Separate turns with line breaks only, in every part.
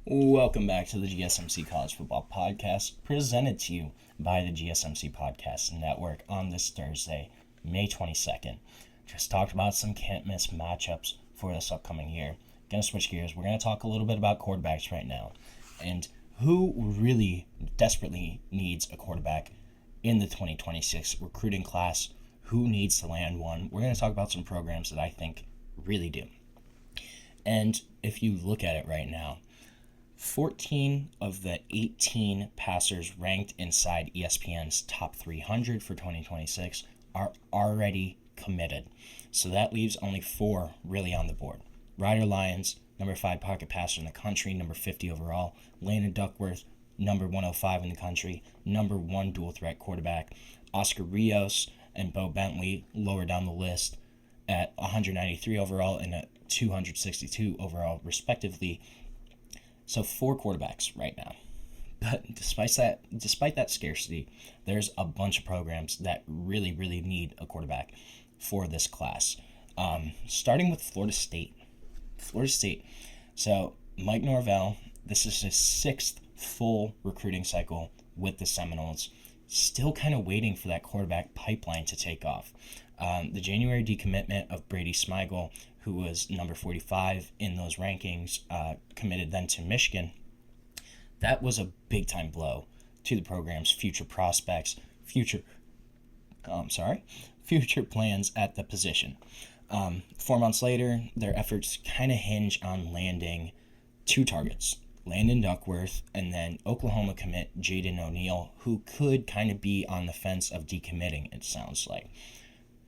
Welcome back to the GSMC College Football Podcast, presented to you by the GSMC Podcast Network on this Thursday, May 22nd. Just talked about some can't-miss matchups for this upcoming year. Gonna switch gears. We're gonna talk a little bit about quarterbacks right now, and who really desperately needs a quarterback in the 2026 recruiting class. Who needs to land one? We're gonna talk about some programs that I think really do. And if you look at it right now, 14 of the 18 passers ranked inside ESPN's top 300 for 2026 are already committed. So that leaves only 4 really on the board. Ryder Lyons, number 5 pocket passer in the country, number 50 overall. Landon Duckworth, number 105 in the country, number 1 dual threat quarterback. Oscar Rios and Bo Bentley lower down the list at 193 overall and at 262 overall, respectively. So 4 quarterbacks right now. But despite that scarcity, there's a bunch of programs that really need a quarterback for this class. Starting with Florida State. So Mike Norvell, this is his 6th full recruiting cycle with the Seminoles. Still kind of waiting for that quarterback pipeline to take off. The January decommitment of Brady Smigel, who was number 45 in those rankings, committed then to Michigan. That was a big-time blow to the program's future prospects, future plans at the position. 4 months later, their efforts kind of hinge on landing 2 targets, Landon Duckworth and then Oklahoma commit Jaden O'Neal, who could kind of be on the fence of decommitting, it sounds like.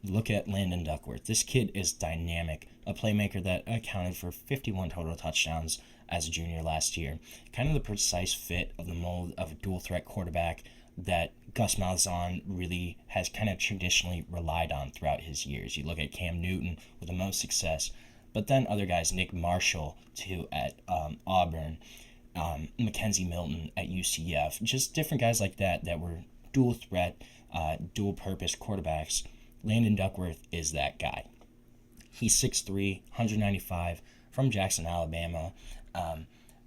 Look at Landon Duckworth. This kid is dynamic, a playmaker that accounted for 51 total touchdowns as a junior last year. Kind of the precise fit of the mold of a dual threat quarterback that Gus Malzahn really has kind of traditionally relied on throughout his years. You look at Cam Newton with the most success, but then other guys, Nick Marshall too at Auburn, Mackenzie Milton at UCF, just different guys like that were dual threat, dual purpose quarterbacks. Landon Duckworth is that guy. He's 6'3", 195, from Jackson, Alabama.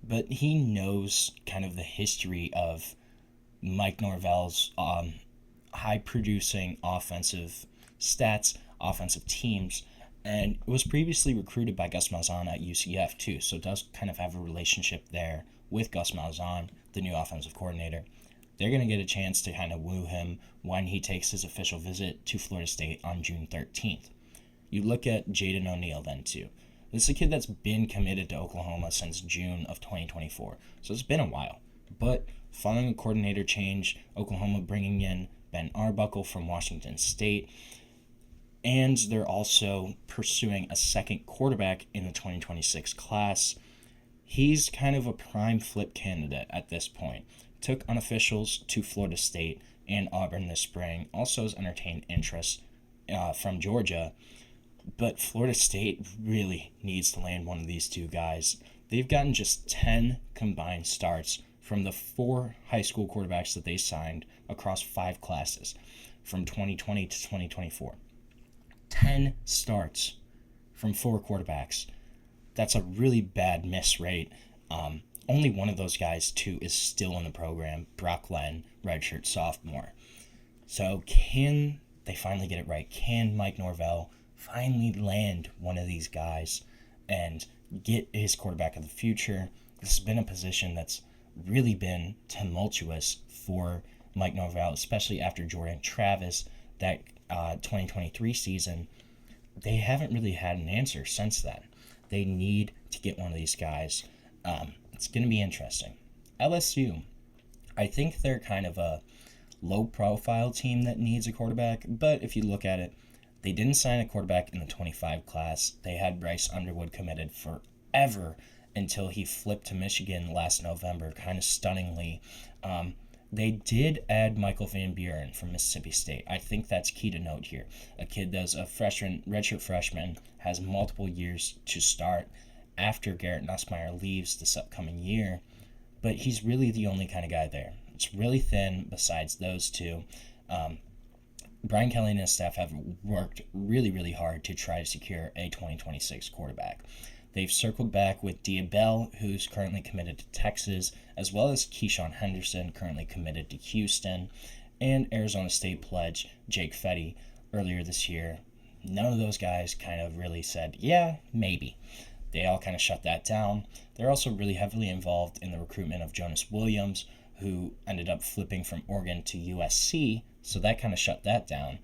But he knows kind of the history of Mike Norvell's high-producing offensive stats, offensive teams, and was previously recruited by Gus Malzahn at UCF too, so does kind of have a relationship there with Gus Malzahn, the new offensive coordinator. They're going to get a chance to kind of woo him when he takes his official visit to Florida State on June 13th. You look at Jaden O'Neal then too. This is a kid that's been committed to Oklahoma since June of 2024, so it's been a while. But following a coordinator change, Oklahoma bringing in Ben Arbuckle from Washington State, and they're also pursuing a second quarterback in the 2026 class. He's kind of a prime flip candidate at this point. Took unofficials to Florida State and Auburn this spring. Also has entertained interest from Georgia. But Florida State really needs to land one of these 2 guys. They've gotten just 10 combined starts from the 4 high school quarterbacks that they signed across 5 classes from 2020 to 2024. 10 starts from 4 quarterbacks. That's a really bad miss rate. Only one of those guys, too, is still in the program, Brock Len, redshirt sophomore. So can they finally get it right? Can Mike Norvell finally land one of these guys and get his quarterback of the future? This has been a position that's really been tumultuous for Mike Norvell, especially after Jordan Travis, that 2023 season. They haven't really had an answer since then. They need to get one of these guys. It's going to be interesting. LSU, I think they're kind of a low-profile team that needs a quarterback, but if you look at it, they didn't sign a quarterback in the 25 class. They had Bryce Underwood committed forever until he flipped to Michigan last November, kind of stunningly. They did add Michael Van Buren from Mississippi State. I think that's key to note here. A kid that's a redshirt freshman, has multiple years to start after Garrett Nussmeier leaves this upcoming year, but he's really the only kind of guy there. It's really thin besides those 2. Brian Kelly and his staff have worked really hard to try to secure a 2026 quarterback. They've circled back with Diabell, who's currently committed to Texas, as well as Keyshawn Henderson, currently committed to Houston, and Arizona State pledge Jake Fetty earlier this year. None of those guys kind of really said, yeah, maybe. They all kind of shut that down. They're also really heavily involved in the recruitment of Jonas Williams, who ended up flipping from Oregon to USC, so that kind of shut that down.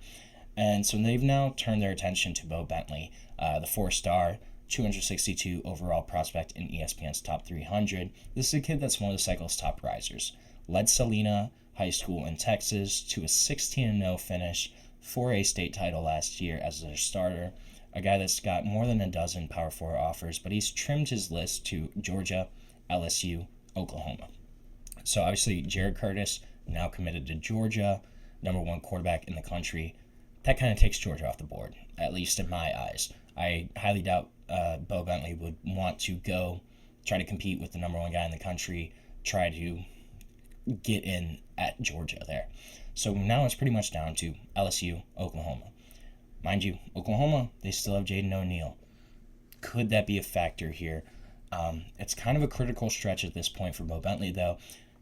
And so they've now turned their attention to Bo Bentley, the 4-star, 262 overall prospect in ESPN's top 300. This is a kid that's one of the cycle's top risers. Led Salina High School in Texas to a 16-0 finish, 4A state title last year as their starter. A guy that's got more than a dozen Power 4 offers, but he's trimmed his list to Georgia, LSU, Oklahoma. So obviously Jared Curtis, now committed to Georgia, number 1 quarterback in the country. That kind of takes Georgia off the board, at least in my eyes. I highly doubt Bo Bentley would want to go try to compete with the number 1 guy in the country, try to get in at Georgia there. So now it's pretty much down to LSU, Oklahoma. Mind you, Oklahoma, they still have Jaden O'Neal. Could that be a factor here? It's kind of a critical stretch at this point for Bo Bentley, though.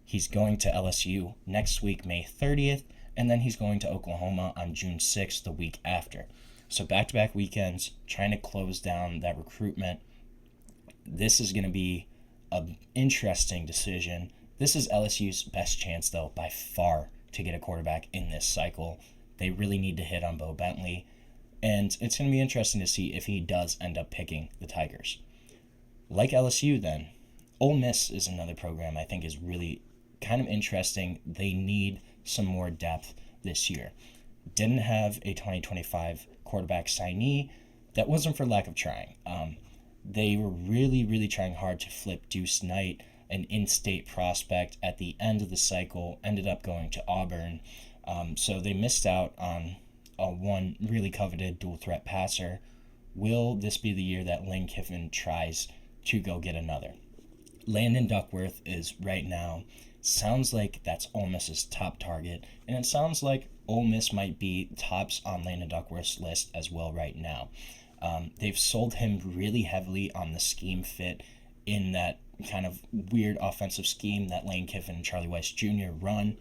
He's going to LSU next week, May 30th, and then he's going to Oklahoma on June 6th, the week after. So back-to-back weekends, trying to close down that recruitment. This is going to be an interesting decision. This is LSU's best chance, though, by far, to get a quarterback in this cycle. They really need to hit on Bo Bentley. And it's going to be interesting to see if he does end up picking the Tigers. Like LSU, then, Ole Miss is another program I think is really kind of interesting. They need some more depth this year. Didn't have a 2025 quarterback signee. That wasn't for lack of trying. They were really, really trying hard to flip Deuce Knight, an in-state prospect, at the end of the cycle, ended up going to Auburn. So they missed out on one really coveted dual-threat passer. Will this be the year that Lane Kiffin tries to go get another? Landon Duckworth is right now, sounds like that's Ole Miss's top target, and it sounds like Ole Miss might be tops on Landon Duckworth's list as well right now. They've sold him really heavily on the scheme fit in that kind of weird offensive scheme that Lane Kiffin and Charlie Weiss Jr. run,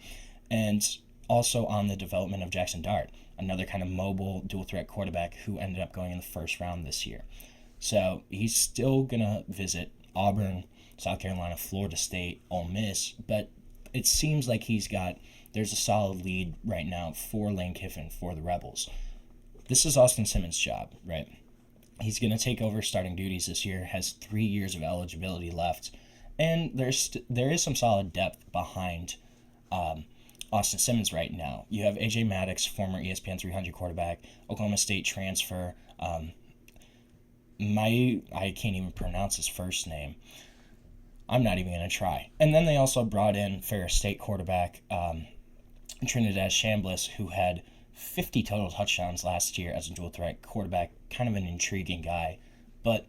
and also on the development of Jackson Dart, another kind of mobile dual-threat quarterback who ended up going in the first round this year. So he's still going to visit Auburn, South Carolina, Florida State, Ole Miss, but it seems like there's a solid lead right now for Lane Kiffin for the Rebels. This is Austin Simmons' job, right? He's going to take over starting duties this year, has 3 years of eligibility left, and there is some solid depth behind Austin Simmons right now. You have A.J. Maddox, former ESPN 300 quarterback, Oklahoma State transfer. I can't even pronounce his first name. I'm not even going to try. And then they also brought in Ferris State quarterback Trinidad Chambliss, who had 50 total touchdowns last year as a dual-threat quarterback. Kind of an intriguing guy. But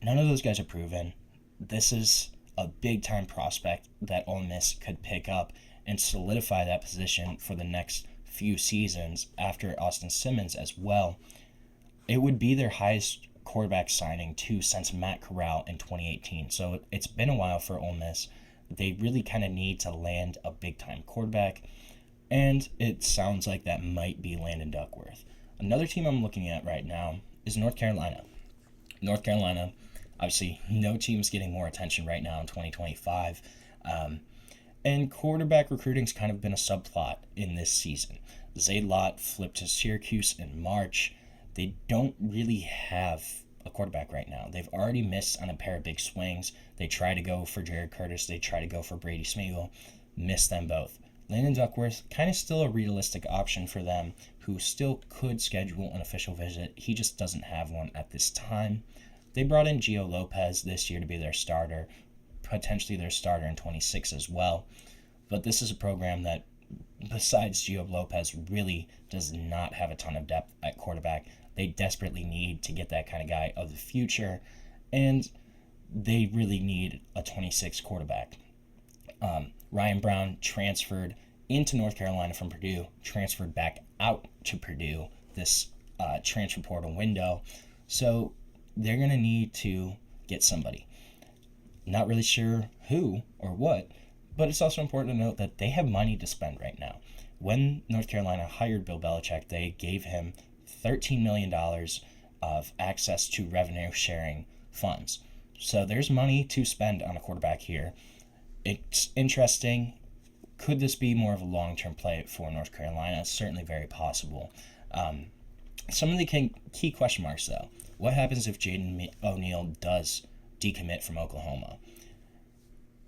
none of those guys are proven. This is a big-time prospect that Ole Miss could pick up and solidify that position for the next few seasons after Austin Simmons as well. It would be their highest quarterback signing too since Matt Corral in 2018. So it's been a while for Ole Miss. They really kind of need to land a big-time quarterback, and it sounds like that might be Landon Duckworth. Another team I'm looking at right now is North Carolina. North Carolina, obviously, no team's getting more attention right now in 2025. And quarterback recruiting's kind of been a subplot in this season. Zay Lott flipped to Syracuse in March. They don't really have a quarterback right now. They've already missed on a pair of big swings. They try to go for Jared Curtis. They try to go for Brady Smeagol. Missed them both. Landon Duckworth, kind of still a realistic option for them, who still could schedule an official visit. He just doesn't have one at this time. They brought in Gio Lopez this year to be their starter, potentially their starter in 26 as well. But this is a program that, besides Gio Lopez, really does not have a ton of depth at quarterback. They desperately need to get that kind of guy of the future, and they really need a 26 quarterback. Ryan Brown transferred into North Carolina from Purdue, transferred back out to Purdue this transfer portal window. So they're going to need to get somebody. Not really sure who or what, but it's also important to note that they have money to spend right now. When North Carolina hired Bill Belichick, they gave him $13 million of access to revenue sharing funds. So there's money to spend on a quarterback here. It's interesting. Could this be more of a long-term play for North Carolina? It's certainly very possible. Some of the key question marks, though. What happens if Jaden O'Neal does decommit from Oklahoma?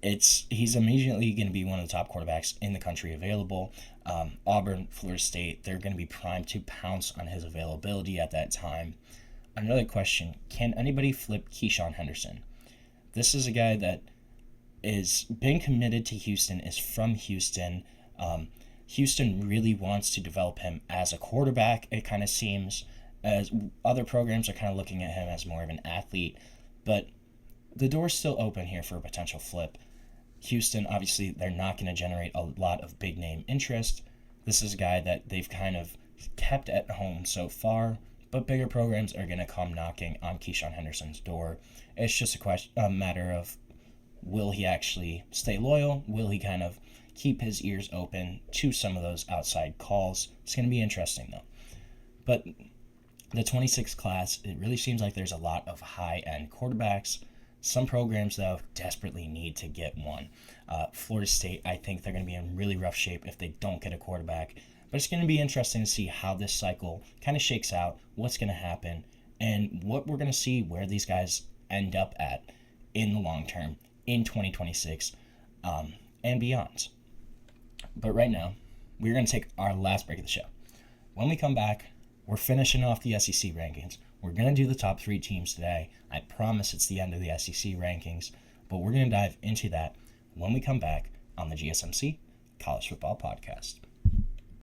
He's immediately going to be one of the top quarterbacks in the country available. Auburn, Florida State, they're going to be primed to pounce on his availability at that time. Another question, can anybody flip Keyshawn Henderson? This is a guy that is been committed to Houston, is from Houston. Houston really wants to develop him as a quarterback, it kind of seems, as other programs are kind of looking at him as more of an athlete. But the door's still open here for a potential flip. Houston, obviously, they're not going to generate a lot of big-name interest. This is a guy that they've kind of kept at home so far, but bigger programs are going to come knocking on Keyshawn Henderson's door. It's just a matter of, will he actually stay loyal? Will he kind of keep his ears open to some of those outside calls? It's going to be interesting, though. But the 26th class, it really seems like there's a lot of high-end quarterbacks. Some programs, though, desperately need to get one. Florida State, I think they're going to be in really rough shape if they don't get a quarterback. But it's going to be interesting to see how this cycle kind of shakes out, what's going to happen, and what we're going to see where these guys end up at in the long term, in 2026, and beyond. But right now, we're going to take our last break of the show. When we come back, we're finishing off the SEC rankings. We're going to do the top 3 teams today. I promise it's the end of the SEC rankings, but we're going to dive into that when we come back on the GSMC College Football Podcast.